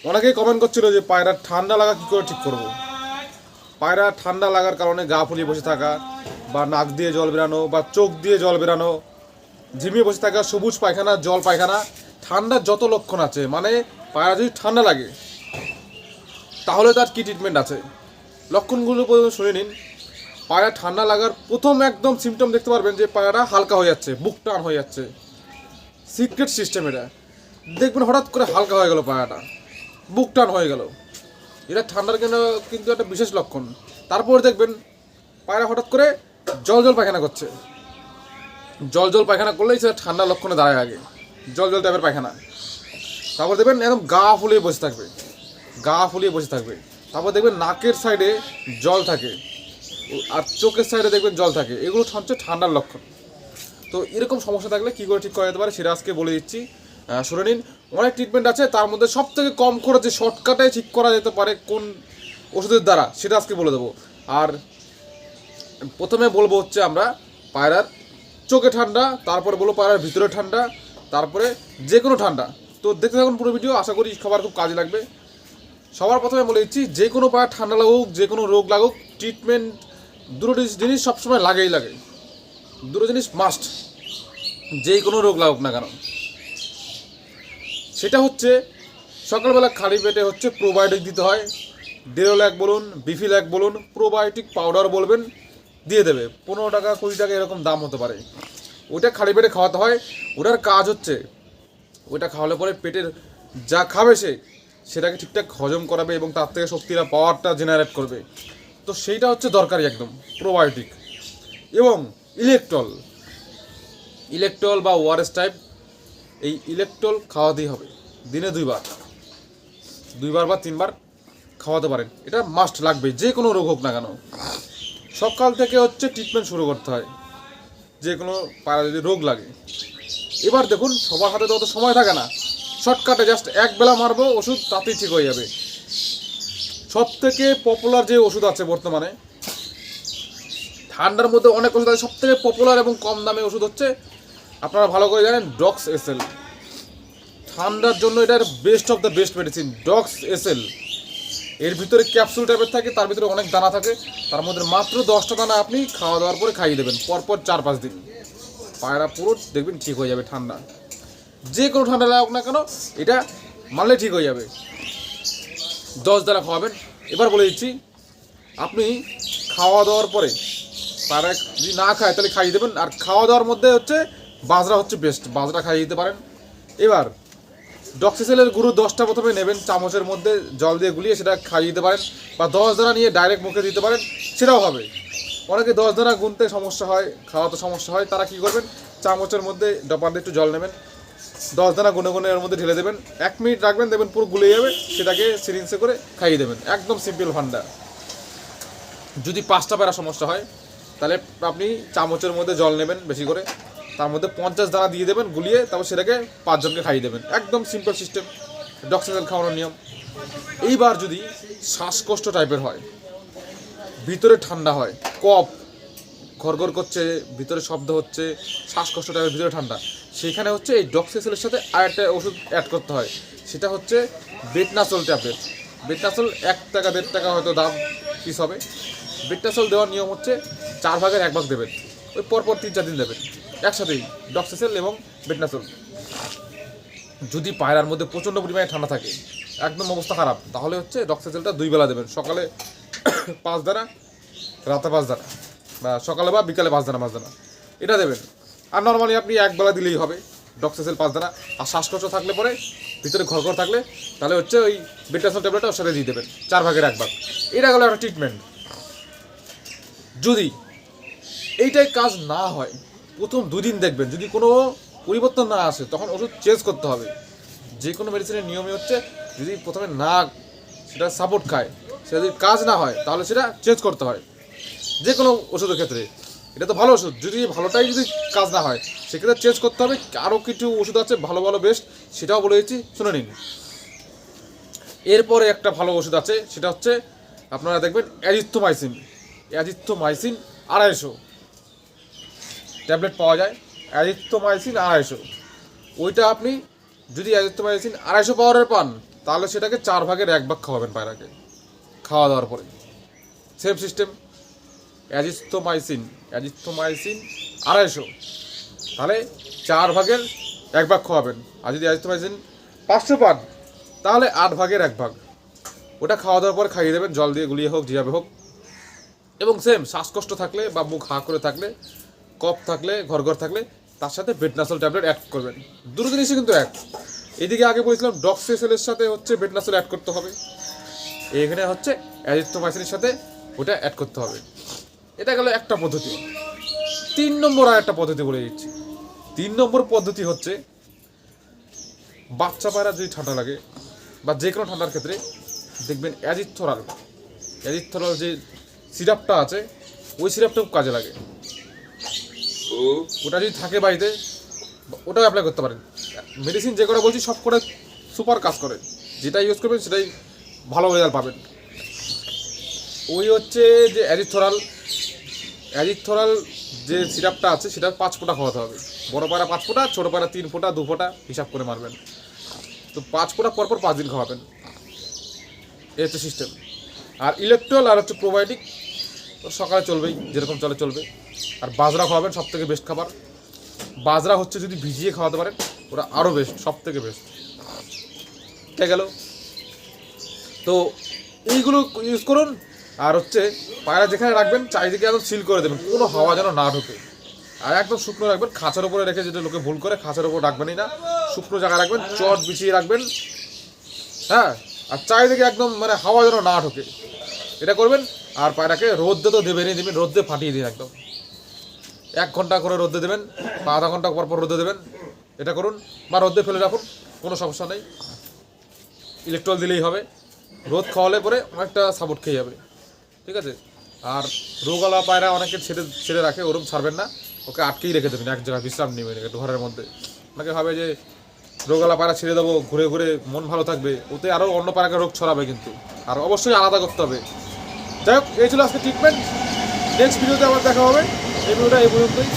অনেকেই কমেন্ট করছিল যে পায়রা ঠান্ডা লাগা কী করে ঠিক করব। পায়রা ঠান্ডা লাগার কারণে গা ফুলিয়ে বসে থাকা, বা নাক দিয়ে জল বেরানো, বা চোখ দিয়ে জল বেরানো, ঝিমিয়ে বসে থাকা, সবুজ পায়খানা, জল পায়খানা, ঠান্ডার যত লক্ষণ আছে, মানে পায়রা যদি ঠান্ডা লাগে তাহলে তার কী ট্রিটমেন্ট আছে লক্ষণগুলো পর্যন্ত শুনে নিন। পায়রা ঠান্ডা লাগার প্রথম একদম সিমটম দেখতে পারবেন যে পায়রাটা হালকা হয়ে যাচ্ছে, বুক টান হয়ে যাচ্ছে। সিক্রেট সিস্টেম এটা, দেখবেন হঠাৎ করে হালকা হয়ে গেল পায়রাটা, বুক টান হয়ে গেল, এটা ঠান্ডার কিন্তু একটা বিশেষ লক্ষণ। তারপর দেখবেন পায়রা হঠাৎ করে জল জল পায়খানা করছে। জল জল পায়খানা করলেই সেটা ঠান্ডার লক্ষণে দাঁড়ায় আগে, জল জল টাইপের পায়খানা। তারপর দেখবেন একদম গা ফুলিয়ে বসে থাকবে, গা ফুলিয়ে বসে থাকবে। তারপর দেখবেন নাকের সাইডে জল থাকে, আর চোখের সাইডে দেখবেন জল থাকে। এগুলো হচ্ছে ঠান্ডার লক্ষণ। তো এরকম সমস্যা থাকলে কী করে ঠিক করা যেতে পারে সেটা আজকে বলে দিচ্ছি, শুনে নিন। অনেক ট্রিটমেন্ট আছে, তার মধ্যে সব থেকে কম খরচে শর্টকাটে ঠিক করা যেতে পারে কোন ওষুধের দ্বারা সেটা আজকে বলে দেবো। আর প্রথমে বলবো হচ্ছে আমরা পায়রার চোখে ঠান্ডা, তারপরে বলবো পায়রার ভিতরে ঠান্ডা, তারপরে যে কোনো ঠান্ডা। তো দেখতে থাকুন পুরো ভিডিও, আশা করি সবার খুব কাজে লাগবে। সবার প্রথমে বলে দিচ্ছি, যে কোনো পায়রা ঠান্ডা লাগুক, যে কোনো রোগ লাগুক, ট্রিটমেন্ট দুটো জিনিস সবসময় লাগেই লাগে, দুটো জিনিস মাস্ট, যেই কোনো রোগ লাগুক না কেন। সেটা হচ্ছে সকালবেলা খালি পেটে হচ্ছে প্রোবায়োটিক দিতে হয়। ডেরোল্যাক বলুন, বিফিল্যাক বলুন, প্রোবায়োটিক পাউডার বলবেন, দিয়ে দেবে। 15 টাকা 20 টাকা এরকম দাম হতে পারে। ওইটা খালি পেটে খাওয়াতে হয়। ওটার কাজ হচ্ছে ওইটা খাওয়ালে পরে পেটের যা খাবে সেটাকে ঠিকঠাক হজম করাবে এবং তার থেকে শক্তিটা পাওয়ারটা জেনারেট করবে। তো সেইটা হচ্ছে দরকারি একদম প্রোবায়োটিক। এবং ইলেকট্রল বা ওআরএস টাইপ, এই ইলেকট্রল খাওয়াতেই হবে দিনে 2বার বা 3বার খাওয়াতে পারেন। এটা মাস্ট লাগবে, যে কোনো রোগ হোক না কেন। সকাল থেকে হচ্ছে ট্রিটমেন্ট শুরু করতে হয় যে কোনো পায়রা যদি রোগ লাগে। এবার দেখুন, সবার হাতে তো অত সময় থাকে না, শর্টকাটে জাস্ট একবেলা মারবো ওষুধ, তাতেই ঠিক হয়ে যাবে। সব থেকে পপুলার যে ওষুধ আছে বর্তমানে ঠান্ডার মধ্যে, অনেক ওষুধ আছে, সব থেকে পপুলার এবং কম দামে ওষুধ হচ্ছে, আপনারা ভালো করে জানেন, ডক্স এসএল। ঠান্ডার জন্য এটার best of the best medicine Dox SL. এর ভিতরে ক্যাপসুল টাইপের থাকে, তার ভিতরে অনেক দানা থাকে, তার মধ্যে মাত্র 10টা দানা আপনি খাওয়া দাওয়ার পরে খাইয়ে দেবেন পরপর 4-5 দিন। পায়রা পুরো দেখবেন ঠিক হয়ে যাবে। ঠান্ডা যে কোনো ঠান্ডা লাগুক না কেন, এটা মানলে ঠিক হয়ে যাবে। 10 দানা খাওয়াবেন। এবার বলে দিচ্ছি, আপনি খাওয়া দাওয়ার পরে পায়রা যদি না খায় তাহলে খাইয়ে দেবেন। আর খাওয়া দাওয়ার মধ্যে হচ্ছে বাজরা হচ্ছে বেস্ট, বাজরা খাইয়ে দিতে পারেন। এবার ডক্সিসেলের গুঁড়ো 10টা প্রথমে নেবেন, চামচের মধ্যে জল দিয়ে গুলিয়ে সেটা খাইয়ে দিতে পারেন, বা 10 দানা নিয়ে ডাইরেক্ট মুখে দিতে পারেন, সেটাও হবে। অনেকে 10 দানা গুনতে সমস্যা হয়, খাওয়াতে সমস্যা হয়, তারা কী করবেন, চামচের মধ্যে ডপার দিয়ে একটু জল নেবেন, 10 দানা গুনে গুনে এর মধ্যে ঢেলে দেবেন, 1 মিনিট রাখবেন, দেখবেন পুরো গুলে যাবে, সেটাকে সিরিঞ্জে করে খাইয়ে দেবেন। একদম সিম্পল ফান্ডা। যদি 5টা পায়রা সমস্যা হয় তাহলে আপনি চামচের মধ্যে জল নেবেন বেশি করে, তার মধ্যে 50 দানা দিয়ে দেবেন গুলিয়ে, তারপর সেটাকে 5 জনকে খাইয়ে দেবেন। একদম সিম্পল সিস্টেম, ডক্সিসেল খাওয়ানোর নিয়ম। এইবার যদি শ্বাসকষ্ট টাইপের হয়, ভিতরে ঠান্ডা হয়, কফ ঘরঘর করছে, ভিতরে শব্দ হচ্ছে, শ্বাসকষ্ট টাইপের, ভিতরে ঠান্ডা, সেইখানে হচ্ছে এই ডক্সিসেলের সাথে আরেকটা ওষুধ অ্যাড করতে হয়। সেটা হচ্ছে বেটনাসোল ট্যাবলেট। বেটনাসোল 1 টাকা 1.5 টাকা হয়তো দাম পিস হবে। বেটনাসোল দেওয়ার নিয়ম হচ্ছে 4 ভাগের 1 ভাগ দেবেন, ওই পরপর 3-4 দিন দেবেন একসাথেই, ডক্সিসেল এবং বেটনাসোল। যদি পায়রার মধ্যে প্রচণ্ড পরিমাণে ঠান্ডা থাকে, একদম অবস্থা খারাপ, তাহলে হচ্ছে ডক্সিসেলটা 2 বেলা দেবেন, সকালে 5 দানা, রাতে 5 দানা, বা সকালে বা বিকালে 5 দানা এটা দেবেন। আর নর্মালি আপনি 1 বেলা দিলেই হবে ডক্সিসেল 5 দানা। আর শ্বাসকষ্ট থাকলে পরে, ভিতরে ঘরঘর থাকলে, তাহলে হচ্ছে ওই বেটনাসোল ট্যাবলেটটা ওর সাথে দিয়ে দেবেন, 4 ভাগের 1 ভাগ। এটা গেলো একটা ট্রিটমেন্ট। যদি এইটাই কাজ না হয়, প্রথম 2 দিন দেখবেন যদি কোনো পরিবর্তন না আসে, তখন ওষুধ চেঞ্জ করতে হবে। যে কোনো মেডিসিনের নিয়মই হচ্ছে, যদি প্রথমে না সেটা সাপোর্ট খায়, সেটা যদি কাজ না হয়, তাহলে সেটা চেঞ্জ করতে হয়। যে কোনো ওষুধের ক্ষেত্রে, এটা তো ভালো ওষুধ, যদি ভালোটাই যদি কাজ না হয় সেক্ষেত্রে চেঞ্জ করতে হবে। আরও কিছু ওষুধ আছে ভালো ভালো বেস্ট, সেটাও বলে দিচ্ছি, শুনে নিন। এরপরে একটা ভালো ওষুধ আছে, সেটা হচ্ছে আপনারা দেখবেন অ্যাজিথ্রোমাইসিন। 250 ট্যাবলেট পাওয়া যায়, অ্যাজিথ্রোমাইসিন 250। ওইটা আপনি যদি অ্যাজিথ্রোমাইসিন 250 পাওয়ারের পান, তাহলে সেটাকে 4/1 খাওয়াবেন পায়রাকে খাওয়া দাওয়ার পরে। সেম সিস্টেম, অ্যাজিথ্রোমাইসিন 250, তাহলে 4/1 খাওয়াবেন। আর যদি অ্যাজিথ্রোমাইসিন 500 পান তাহলে 8/1 ওটা খাওয়া দাওয়ার পরে খাইয়ে দেবেন, জল দিয়ে গুলিয়ে হোক যেভাবে হোক। এবং সেম শ্বাসকষ্ট থাকলে বা মুখ হাঁ করে থাকলে, কফ থাকলে, ঘর থাকলে তার সাথে বেটনাসল ট্যাবলেট অ্যাড করবেন। দুটো জিনিসই কিন্তু এক। এদিকে আগে বলেছিলাম ডক্স এসএলের সাথে হচ্ছে বেটনাসল অ্যাড করতে হবে, এখানে হচ্ছে অ্যাজিথ্রোমাইসিনের সাথে ওটা অ্যাড করতে হবে। এটা গেল একটা পদ্ধতি। 3 নম্বর আর একটা পদ্ধতি বলে দিচ্ছি। 3 নম্বর পদ্ধতি হচ্ছে বাচ্চা পায়রা যদি ঠান্ডা লাগে বা যে কোনো ঠান্ডার ক্ষেত্রে দেখবেন অ্যাজিথ্রোরাল যে সিরাপটা আছে ওই সিরাপটা খুব কাজে লাগে। ওটা যদি থাকে বাড়িতে ওটাও অ্যাপ্লাই করতে পারেন। মেডিসিন যে কটা বলছি সব করে সুপার কাজ করে, যেটা ইউজ করবেন সেটাই ভালো রেজাল্ট পাবেন। ওই হচ্ছে যে অ্যাজিথ্রোরাল যে সিরাপটা আছে সেটা 5 ফোঁটা খাওয়াতে হবে। বড় পায়রা 5 ফোঁটা, ছোটো পায়রা 3 ফোঁটা, 2 ফোঁটা হিসাব করে মারবেন। তো 5 ফোঁটা পরপর 5 দিন খাওয়াবেন, এই হচ্ছে সিস্টেম। আর ইলেকট্রল আর হচ্ছে প্রোবায়োটিক সকালে চলবেই, যেরকম চলবে। আর বাজরা খাওয়াবেন, সব থেকে বেস্ট খাবার। বাজরা হচ্ছে যদি ভিজিয়ে খাওয়াতে পারেন ওরা আরও বেস্ট, সব থেকে বেস্ট। ঠিক গেল? তো এইগুলো ইউজ করুন। আর হচ্ছে পায়রা যেখানে রাখবেন চারিদিকে একদম সিল করে দেবেন, কোনো হাওয়া যেন না ঢোকে। আর একদম শুকনো রাখবেন, খাঁচার উপরে রেখে, যেটা লোকে ভুল করে, খাঁচার উপর রাখবেনই না, শুকনো জায়গায় রাখবেন, চট বিছিয়ে রাখবেন। হ্যাঁ, আর চারিদিকে একদম মানে হাওয়া যেন না ঢোকে, এটা করবেন। আর পায়রাকে রোদ্দে তো দেবেনই দেবেন, রোদ্দে ফাটিয়ে দিন একদম। 1 ঘন্টা করে রোদ্দে দেবেন বা আধা ঘন্টা পর রোদ্দে দেবেন, এটা করুন। বা রোদ্দে ফেলে রাখুন, কোনো সমস্যা নেই। ইলেকট্রল দিলেই হবে। রোদ খাওয়ালে পরে অনেকটা সাপোর্ট খেয়ে যাবে, ঠিক আছে। আর রোগওয়ালা পায়রা অনেকে ছেড়ে রাখে, ওরকম ছাড়বেন না, ওকে আটকেই রেখে দেবেন এক জায়গায়, বিশ্রাম নেবেন একটু ঘরের মধ্যে। অনেকে ভাবে যে রোগওয়ালা পায়রা ছেড়ে দেবো, ঘুরে ঘুরে মন ভালো থাকবে, ওতে আরও অন্য পায়রাকে রোগ ছড়াবে কিন্তু। আর অবশ্যই আলাদা করতে হবে। যাই হোক, এই ছিল আজকে ট্রিটমেন্ট। নেক্সট ভিডিওতে আবার দেখা হবে। এই ভিডিওটা এই পর্যন্তই।